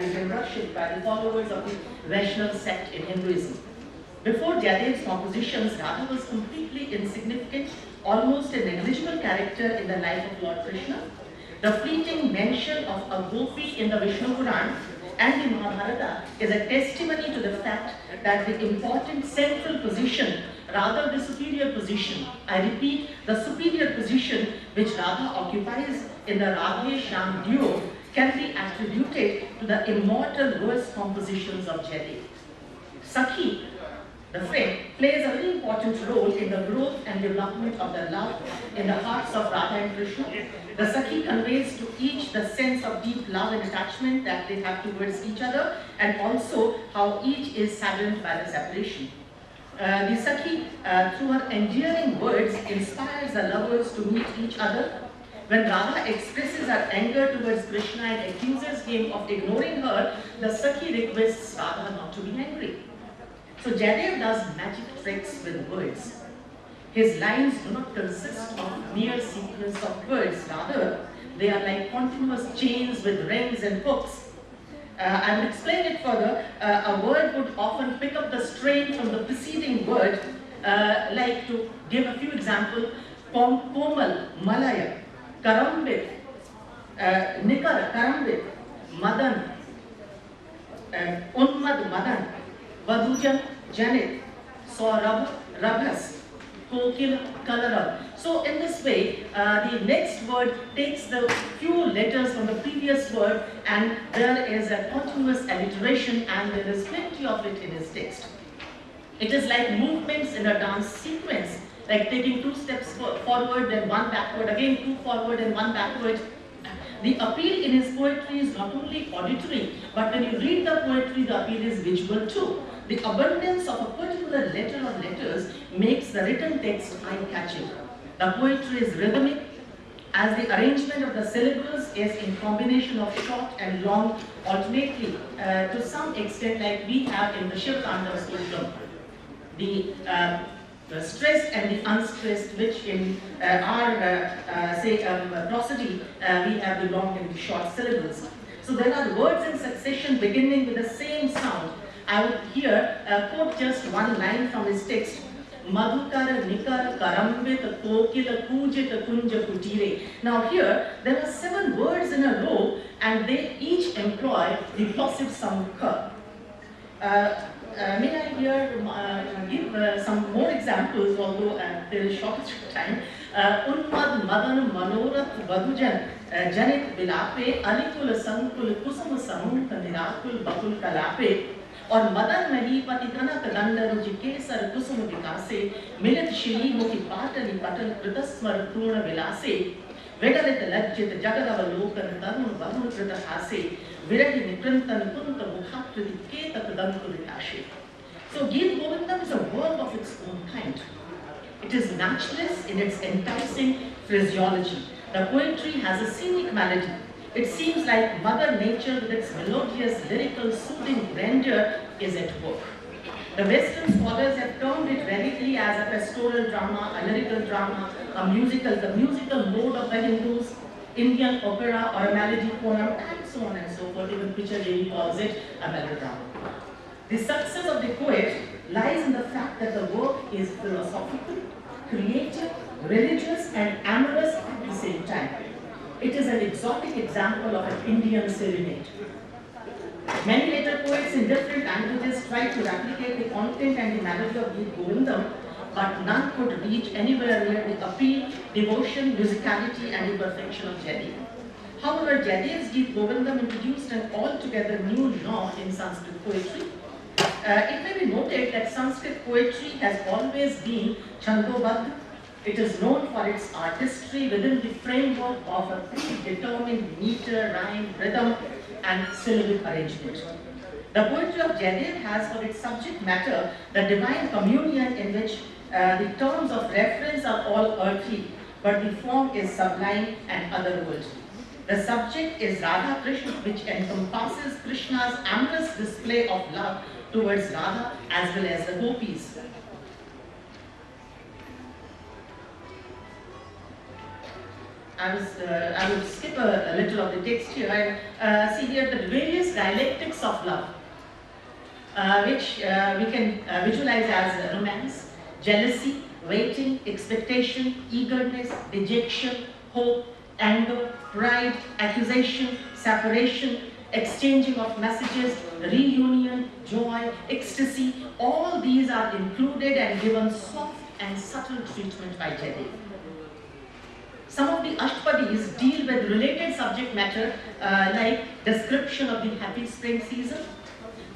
Russian by the followers of the Vaishnava sect in Hinduism. Before Jayadev's compositions, Radha was completely insignificant, almost a negligible character in the life of Lord Krishna. The fleeting mention of a gopi in the Vishnu Puran and the Mahabharata is a testimony to the fact that the important central position, rather the superior position, I repeat, the superior position which Radha occupies in the Radhe Shyam duo can be attributed to the immortal verse compositions of Jayadev. Sakhi, the friend, plays a very important role in the growth and development of the love in the hearts of Radha and Krishna. The Sakhi conveys to each the sense of deep love and attachment that they have towards each other, and also how each is saddened by the separation. The Sakhi, through her endearing words, inspires the lovers to meet each other. When Radha expresses her anger towards Krishna and accuses him of ignoring her, the Sakhi requests Radha not to be angry. So Jayadev does magic tricks with words. His lines do not consist of mere sequence of words, rather they are like continuous chains with rings and hooks. I will explain it further. A word would often pick up the strain from the preceding word, like to give a few examples: Komal, Malaya, Karambit, Nikar, Karambit, Madan, Unmad, Madan, Vadujan, Janit, Saurabh, Rabhas, Kokil, Kalarab. So in this way, the next word takes the few letters from the previous word, and there is a continuous alliteration, and there is plenty of it in his text. It is like movements in a dance sequence, like taking 2 steps forward, then 1 backward, again 2 forward and 1 backward. The appeal in his poetry is not only auditory, but when you read the poetry, the appeal is visual too. The abundance of a particular letter or letters makes the written text eye-catching. The poetry is rhythmic, as the arrangement of the syllables is in combination of short and long alternately, to some extent like we have in the Shiv Tandava Stotram. The stressed and the unstressed, which in our prosody, we have the long and the short syllables. So there are words in succession beginning with the same sound. I would here quote just one line from his text: Madhukar, Nikar, Karambit, Kokil, Kujit, Kunja, Kutire. Now here, there are 7 words in a row, and they each employ the plosive sound ka. May I here give some more examples, although there is shortage of time. Unmad, Madan, Manorat, Vadujan, Janit, Bilape, Alikul, Sankul, Kusum, Samut, Nirakul, Bakul, Kalape, और मदन मही पति कनक दंड रुचि केसर कुसुम विकासे मिलित शिली मुखि पाटली पटल कृतस्मर पूर्ण विलासे वेगलित लज्जित जगदवलोकन तरुण वरुण कृत हासे विरहि निकृंतन कुंत मुखाकृति केतक दंत विकासे. So Geet Govindam is a work of its own kind. It is matchless in its enticing phraseology. The poetry has a scenic melody. It seems like Mother Nature with its melodious, lyrical, soothing grandeur is at work. The Western scholars have termed it radically as a pastoral drama, a lyrical drama, the musical mode of the Hindus, Indian opera or a melody poem, and so on and so forth. Even Pichar Devi calls it a melodrama. The success of the poet lies in the fact that the work is philosophical, creative, religious, and amorous at the same time. It is an exotic example of an Indian serenade. Many later poets in different languages tried to replicate the content and the melody of Geet Govindam, but none could reach anywhere near the appeal, devotion, musicality, and the perfection of Jayadev. However, Jayadev's Geet Govindam introduced an altogether new genre in Sanskrit poetry. It may be noted that Sanskrit poetry has always been Chandobadh. It is known for its artistry within the framework of a predetermined meter, rhyme, rhythm, and syllabic arrangement. The poetry of Jayadev has for its subject matter the divine communion in which the terms of reference are all earthly, but the form is sublime and otherworldly. The subject is Radha Krishna, which encompasses Krishna's amorous display of love towards Radha as well as the gopis. I would skip a little of the text here and see here the various dialectics of love, which we can visualize as romance, jealousy, waiting, expectation, eagerness, dejection, hope, anger, pride, accusation, separation, exchanging of messages, reunion, joy, ecstasy. All these are included and given soft and subtle treatment by Jaidev. Some of the Ashtapadis deal with related subject matter like description of the happy spring season,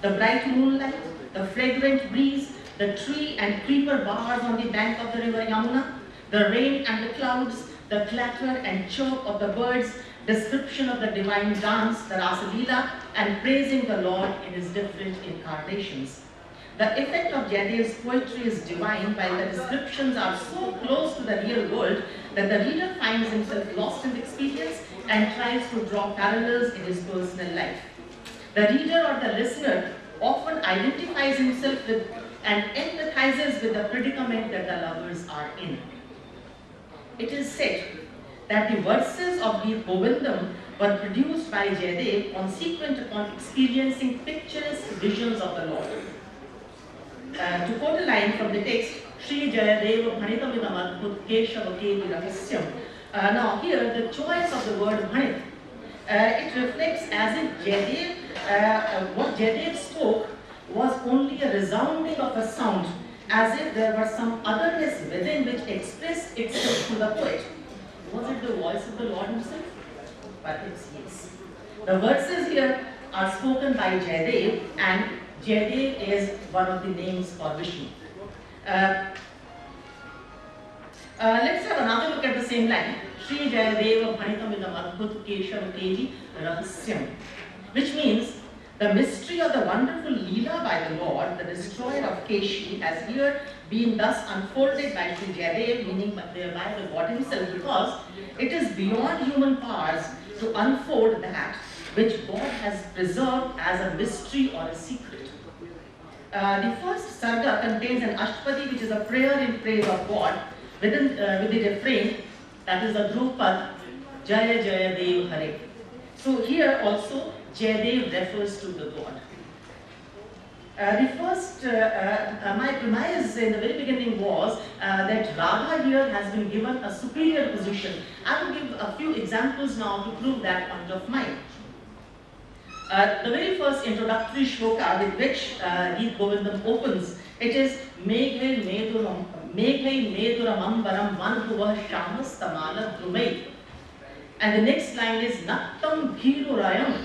the bright moonlight, the fragrant breeze, the tree and creeper bars on the bank of the river Yamuna, the rain and the clouds, the clatter and chirp of the birds, description of the divine dance, the Rasa Leela, and praising the Lord in his different incarnations. The effect of Jaidev's poetry is divine, while the descriptions are so close to the real world that the reader finds himself lost in the experience and tries to draw parallels in his personal life. The reader or the listener often identifies himself with and empathizes with the predicament that the lovers are in. It is said that the verses of the Govindam were produced by Jaidev consequent upon experiencing picturesque visions of the Lord. To quote a line from the text, Shri Jayadeva Bhanitamidam Adbhut Keshav Kevi Rahasyam. Now here the choice of the word Bhanit, it reflects as if Jaidev, what Jaidev spoke was only a resounding of a sound, as if there was some otherness within which expressed itself to the poet. Was it the voice of the Lord himself? But it's yes. The verses here are spoken by Jaidev, and Jaidev is one of the names for Vishnu. Let's have another look at the same line. Shri Jayadeva Bhanitamidam Adbhut Keshav Kevi Rahasyam, which means the mystery of the wonderful Leela by the Lord, the destroyer of Keshi, has here been thus unfolded by Shri Jayadev, meaning by the God himself, because it is beyond human powers to unfold that which God has preserved as a mystery or a secret. The first sarga contains an ashtapadi, which is a prayer in praise of God, with the refrain, that is the Drupad, Jaya Jaya Dev Hare. So here also Jayadev refers to the God. The first, my premise in the very beginning was that Radha here has been given a superior position. I will give a few examples now to prove that point of mine. The very first introductory shloka with which Geet Govindam opens, it is Meghai Meduram Ambaram Vanbhuva Shamas Tamala Drumai. And the next line is Nattam Bhirurayam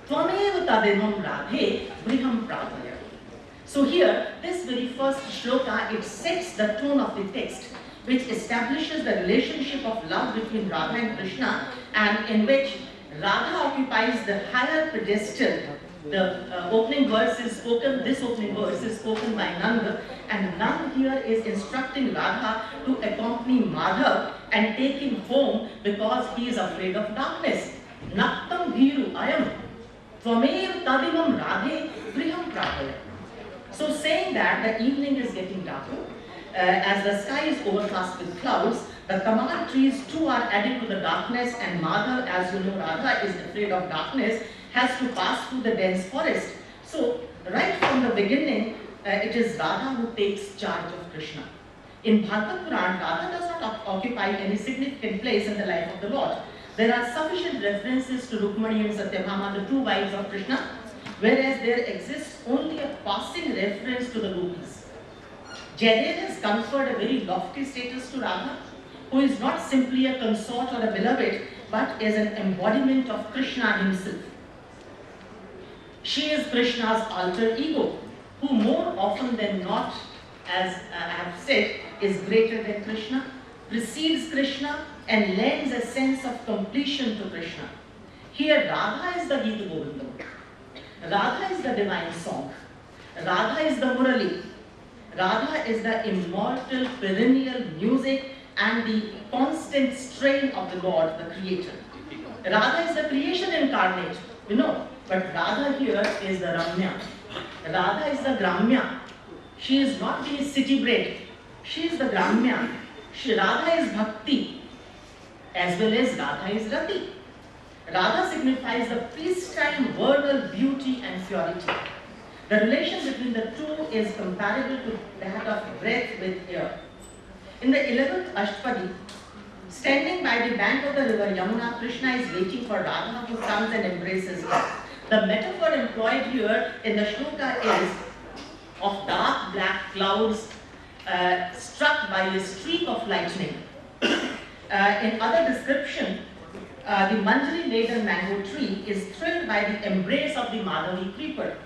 Tvamev Tadimam Radhe Briham Prataya. So here, this very first shloka, it sets the tone of the text, which establishes the relationship of love between Radha and Krishna, and in which Radha occupies the higher pedestal. The opening verse is spoken, this opening verse is spoken by Nanda, and Nanda here is instructing Radha to accompany Madhav and take him home because he is afraid of darkness. Nattam Dhiru Ayam Tvamev Tadimam Radhe Briham Prataya. So saying that the evening is getting darker, as the sky is overcast with clouds, the tamar trees too are adding to the darkness, and Madhav, as you know, Radha is afraid of darkness, has to pass through the dense forest. So right from the beginning, it is Radha who takes charge of Krishna. In Bhagavad Puran, Radha does not occupy any significant place in the life of the Lord. There are sufficient references to Rukmani and Satyabhama, the two wives of Krishna, whereas there exists only a passing reference to the gopis. Jayadev has conferred a very lofty status to Radha, who is not simply a consort or a beloved, but is an embodiment of Krishna himself. She is Krishna's alter ego, who more often than not, as I have said, is greater than Krishna, precedes Krishna, and lends a sense of completion to Krishna. Here Radha is the Geet Govindam. Radha is the divine song. Radha is the Murali. Radha is the immortal perennial music and the constant strain of the Lord, the Creator. Radha is the creation incarnate, you know, but Radha here is the Ramya. Radha is the Gramya. She is not the city bred. She is the Gramya. Radha is Bhakti. as well as Radha is Rati. Radha signifies the pristine vernal beauty and purity. The relation between the two is comparable to that of breath with air. In the 11th Ashtapadi, standing by the bank of the river Yamuna, Krishna is waiting for Radha, who comes and embraces her. The metaphor employed here in the shloka is of dark black clouds struck by a streak of lightning. In other description, the Manjari laden mango tree is thrilled by the embrace of the Madhavi creeper.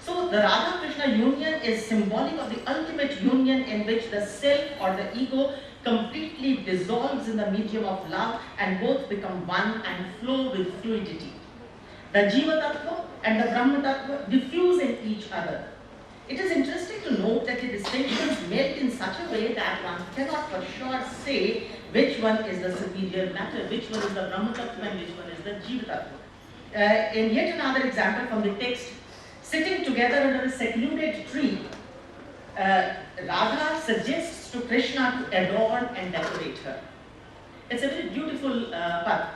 So the Radha Krishna union is symbolic of the ultimate union in which the self or the ego completely dissolves in the medium of love and both become one and flow with fluidity. The Jiva Tattva and the Brahma Tattva diffuse in each other. It is interesting to note that the distinctions made in such a way that one cannot for sure say which one is the superior matter, which one is the Brahma Tattva and which one is the Jiva Tattva. In yet another example from the text, sitting together under a secluded tree, Radha suggests to Krishna to adorn and decorate her. It's a very beautiful part.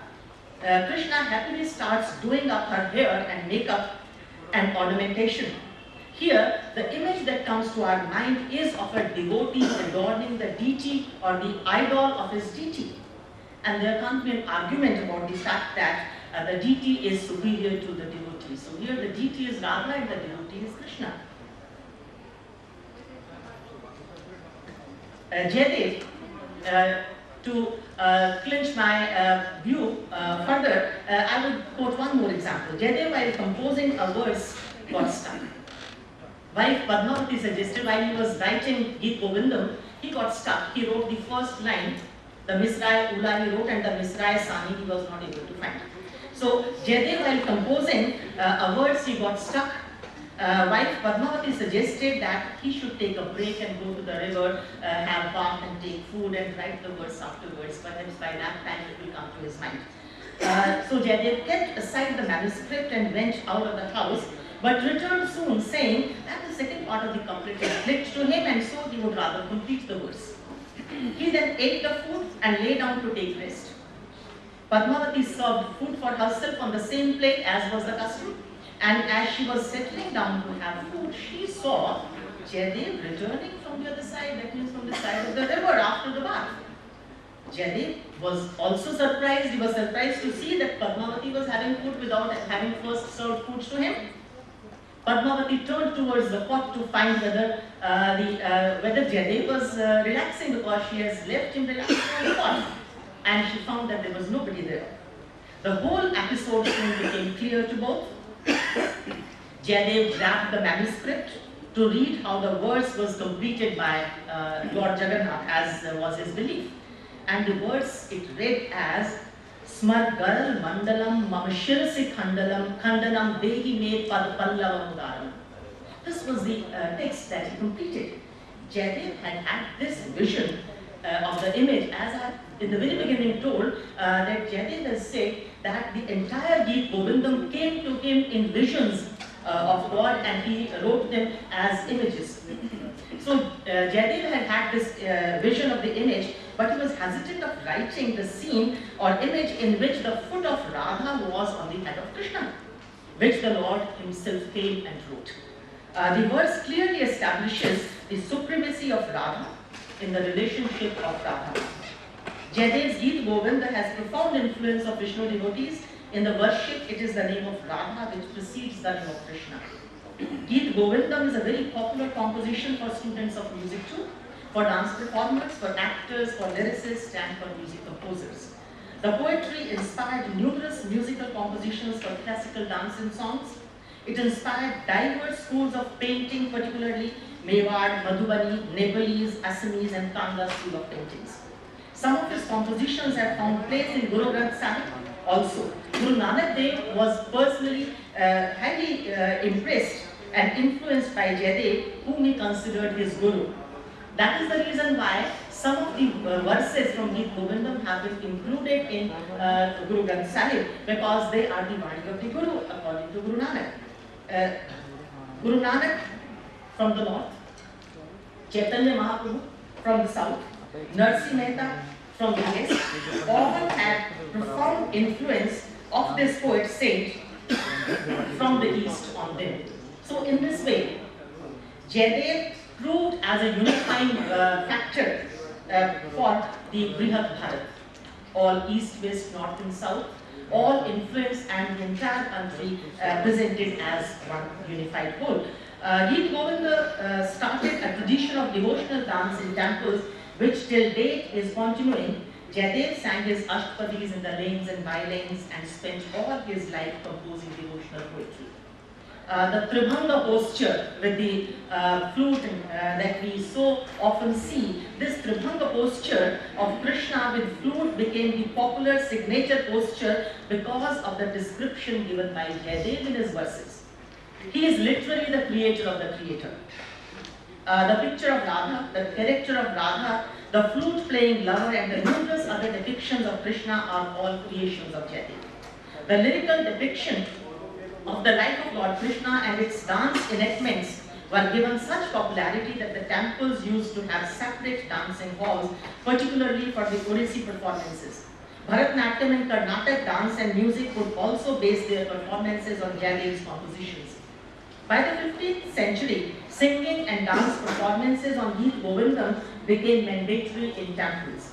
Krishna happily starts doing up her hair and makeup and ornamentation. Here, the image that comes to our mind is of a devotee adorning the deity or the idol of his deity. And there can't be an argument about the fact that the deity is superior to the devotee. So here the deity is Radha and the devotee is Krishna. Jayadev, to clinch my view further, I will quote one more example. Jayadev, while composing a verse, got stuck. Wife Padmavati suggested while he was writing Geet Govindam, he got stuck. He wrote the first line, the Misrai Ula he wrote, and the Misrai Sani he was not able to find. So Jayadev, while composing a verse, he got stuck. Wife Padmavati suggested that he should take a break and go to the river, have bath and take food and write the verse afterwards. Perhaps by that time it will come to his mind. So Jayadev kept aside the manuscript and went out of the house, but returned soon saying that the second part of the couplet had clicked to him and so he would rather complete the verse. He then ate the food and lay down to take rest. Padmavati served food for herself on the same plate as was the custom, and as she was settling down to have food, she saw Jayadev returning from the other side, that means from the side of the river after the bath. Jayadev was also surprised. He was surprised to see that Padmavati was having food without having first served food to him. Padmavati turned towards the pot to find whether Jayadev was relaxing, because she has left him relaxing on the pot. And she found that there was nobody there. The whole episode soon became clear to both. Jayadev grabbed the manuscript to read how the verse was completed by Lord Jagannath, as was his belief. And the verse, it read as Smargaral Mandalam Mamashirasi Khandanam Dehi Me Pad Pallavam Udaram. This was the text that he completed. Jayadev had this vision of the image, as I in the very beginning told, that Jayadev has said that the entire Geet Govindam came to him in visions of God, and he wrote them as images. So Jayadev had this vision of the image, but he was hesitant of writing the scene or image in which the foot of Radha was on the head of Krishna, which the Lord himself came and wrote. The verse clearly establishes the supremacy of Radha in the relationship of Radha. Jayadev's Geet Govinda has profound influence of Vishnu devotees. In the worship, it is the name of Radha which precedes the name of Krishna. Geet Govindam is a very popular composition for students of music too, for dance performers, for actors, for lyricists, and for music composers. The poetry inspired numerous musical compositions for classical dance and songs. It inspired diverse schools of painting, particularly Mewar, Madhubani, Nepalese, Assamese, and Kanda school of paintings. Some of his compositions have found place in Guru Granth Sahib also. Guru Nanak Dev was personally highly impressed and influenced by Jayadev, whom he considered his guru. That is the reason why some of the verses from Geet Govindam have been included in Guru Granth Sahib, because they are the Vani of the Guru, according to Guru Nanak. Guru Nanak from the north, Chaitanya Mahaprabhu from the south, Narsi Mehta from the West all had profound influence of this poet saint from the East on them. So in this way, Jaidev proved as a unifying factor for the Brihat Bharat, all East, West, North and South, all influence and the entire country presented as one unified whole. Geet Govinda started a tradition of devotional dance in temples which till date is continuing. Jaidev sang his Ashtpadis in the lanes and by-lanes and spent all his life composing devotional poetry. The Tribhanga posture with the flute that we so often see, this Tribhanga posture of Krishna with flute became the popular signature posture because of the description given by Jaidev in his verses. He is literally the creator of the creator. The picture of Radha, the character of Radha, the flute playing lover and the numerous other depictions of Krishna are all creations of Jaidev. The lyrical depiction of the life of Lord Krishna and its dance enactments were given such popularity that the temples used to have separate dancing halls, particularly for the Odissi performances. Bharatanatyam and Karnataka dance and music would also base their performances on Jaidev's compositions. By the 15th century, singing and dance performances on Geet Govindam became mandatory in temples.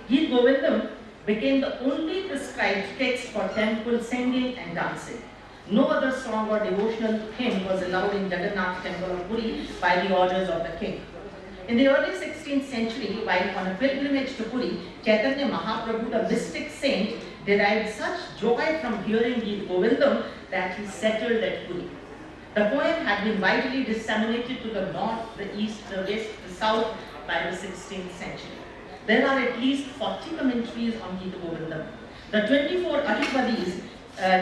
Geet Govindam became the only prescribed text for temple singing and dancing. No other song or devotional hymn was allowed in Jagannath temple of Puri by the orders of the king. In the early 16th century, while on a pilgrimage to Puri, Chaitanya Mahaprabhu, the mystic saint, derived such joy from hearing Geet Govindam that he settled at Puri. The poem had been widely disseminated to the north, the east, the west, the south by the 16th century. There are at least 40 commentaries on Geet Govindam. The 24 Ashtapadis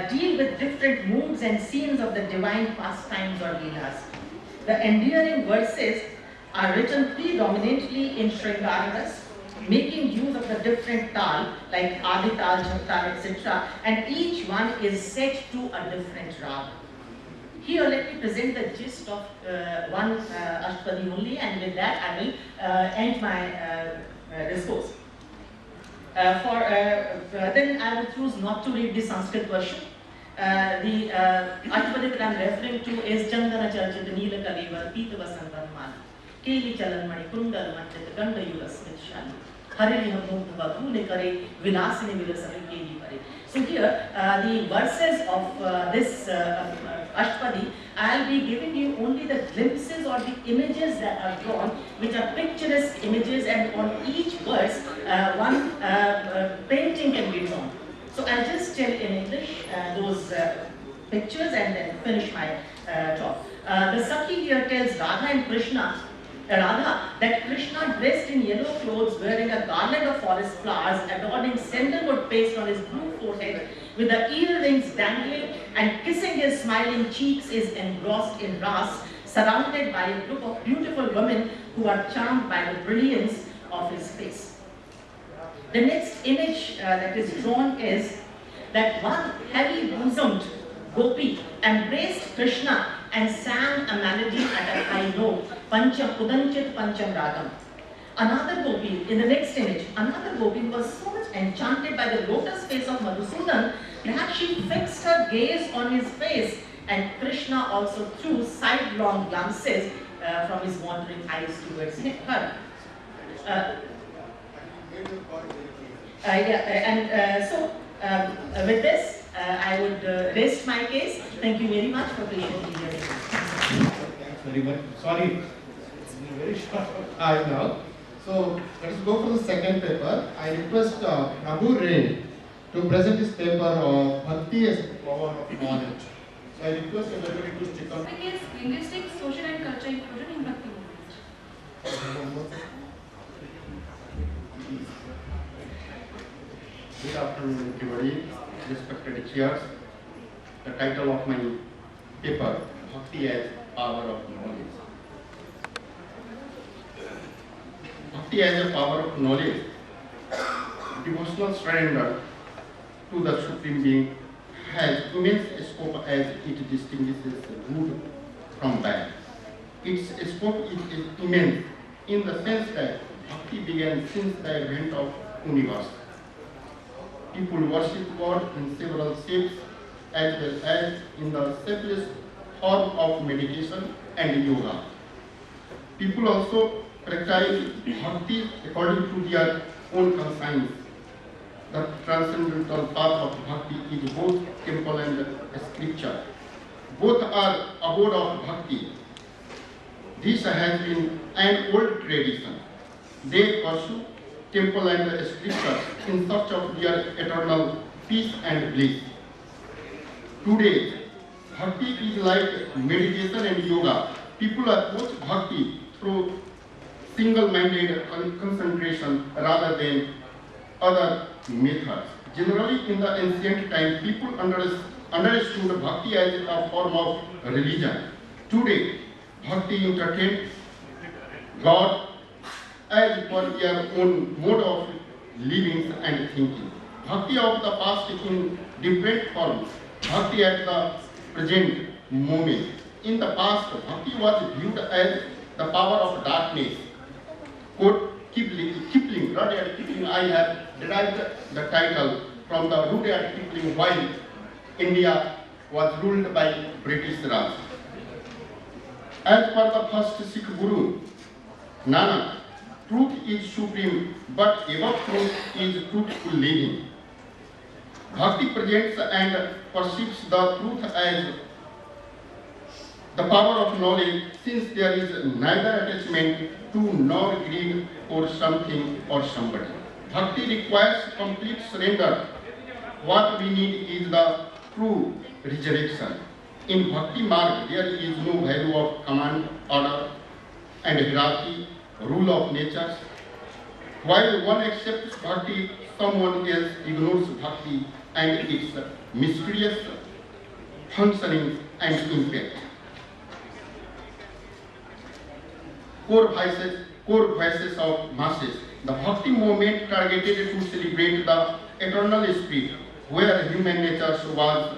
deal with different moods and scenes of the divine pastimes or leelas. The endearing verses are written predominantly in Shringararas, making use of the different tal like Adital, Jhaptal, etc. and each one is set to a different rag. Here let me present the gist of one Ashtapadi only, and with that I will end my discourse. Then I would choose not to read the Sanskrit version. The Ashtapadi that I am referring to is Chandana Charchit Neela Kalevar Pita Vasantan Mala Keli Chalan Mani Kundal Manchit Ganda Yuga Smith Shali Harili Hamukh Babule Kare Vilasini Vilasari Keli Kare. So here the verses of this Ashtapadi, I will be giving you only the glimpses or the images that are drawn, which are picturesque images, and on each verse one painting can be drawn. So I'll just tell in English those pictures and then finish my talk. The Sakhi here tells Radha and Krishna, that Krishna dressed in yellow clothes, wearing a garland of forest flowers, adorning sandalwood paste on his blue forehead, with the earrings dangling and kissing his smiling cheeks, is engrossed in ras, surrounded by a group of beautiful women who are charmed by the brilliance of his face. The next image that is drawn is that one heavy-bosomed gopi embraced Krishna and sang a melody at a high note, Pancham Udanchit Pancham Ragam. Another gopi, in the next image, another gopi was so much enchanted by the lotus face of Madhusudan that she fixed her gaze on his face, and Krishna also threw sidelong glances from his wandering eyes towards her. With this, I would rest my case. Thank you very much for patiently hearing. Thanks very much. Sorry, it's been very short time now. So let us go for the second paper. I request Prabhu Ray to present his paper of Bhakti as the power of knowledge. So I request everybody to stick on. Topic is linguistic, social and cultural inclusion in Bhakti movement. Good afternoon, everybody, respected chairs. The title of my paper, Bhakti as Power of Knowledge. Bhakti as a power of knowledge, devotional surrender to the Supreme Being has immense scope as it distinguishes good from bad. Its scope is immense in the sense that Bhakti began since the advent of universe. People worship God in several shapes as well as in the simplest form of meditation and yoga. People also practice bhakti according to their own conscience. The transcendental path of bhakti is both temple and scripture. Both are abode of bhakti. This has been an old tradition. They pursue temple and scripture in search of their eternal peace and bliss. Today, bhakti is like meditation and yoga. People approach bhakti through single-minded concentration rather than other methods. Generally, in the ancient time, people understood bhakti as a form of religion. Today, bhakti entertains God as per their own mode of living and thinking. Bhakti of the past in different forms. Bhakti at the present moment. In the past, bhakti was viewed as the power of darkness. Quote Kipling, Rudyard Kipling, I have derived the title from the Rudyard Kipling while India was ruled by British Raj. As per the first Sikh Guru, Nanak, truth is supreme, but above truth is truthful living. Bhakti presents and perceives the truth as the power of knowledge, since there is neither attachment to nor greed for something or somebody. Bhakti requires complete surrender. What we need is the true resurrection. In Bhakti Marg, there is no value of command, order, and hierarchy, rule of nature. While one accepts Bhakti, someone else ignores Bhakti and its mysterious functioning and impact. Core vices of masses. The Bhakti movement targeted to celebrate the eternal spirit, where human nature was